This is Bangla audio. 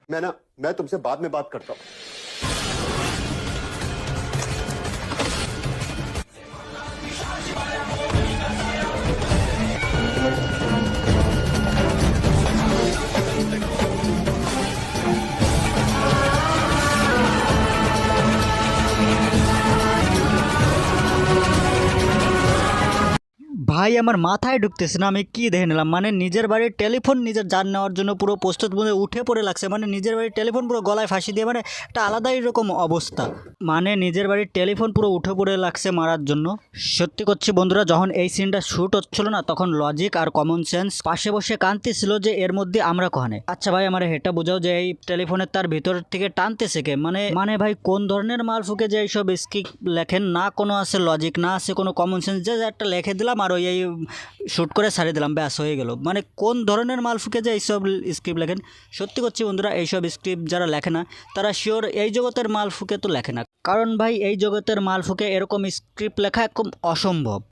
मैं तुमसे बाद में बात करता हूँ। ভাই আমার মাথায় ঢুকতেছে না, আমি কি দেখে নিলাম। মানে নিজের বাড়ির টেলিফোন নিজের জান নেওয়ার জন্য পুরো প্রস্তুত মধ্যে উঠে পড়ে লাগছে। মানে নিজের বাড়ির টেলিফোন পুরো গলায় ফাঁসি দিয়ে, মানে একটা আলাদাই রকম অবস্থা। মানে নিজের বাড়ির টেলিফোন পুরো উঠে পড়ে লাগছে মারার জন্য। সত্যি করছি বন্ধুরা, যখন এই সিনটা শ্যুট হচ্ছিল না, তখন লজিক আর কমন সেন্স পাশে বসে কাঁদতেছিল যে এর মধ্যে আমরা কখনে। আচ্ছা ভাই আমার হেটা বোঝাও যে এই টেলিফোনের তার ভিতর থেকে টানতেছে কে? মানে ভাই কোন ধরনের মাল ফুকে যে এইসব স্ক্রিপ্ট লেখেন, না কোনো আছে লজিক, না আছে কোনো কমন সেন্স, যে একটা লিখে দিলাম আর ওই শ্যুট করে ছাড়িয়ে দিলাম, ব্যাস হয়ে গেল। মানে কোন ধরনের মাল ফুকে যে এইসব স্ক্রিপ্ট লেখেন। সত্যি করছি বন্ধুরা, এইসব স্ক্রিপ্ট যারা লেখে না তারা শিওর এই জগতের মাল ফুকে তো লেখে না। কারণ ভাই এই জগতের মাল ফুকে এরকম স্ক্রিপ্ট লেখা একদম অসম্ভব।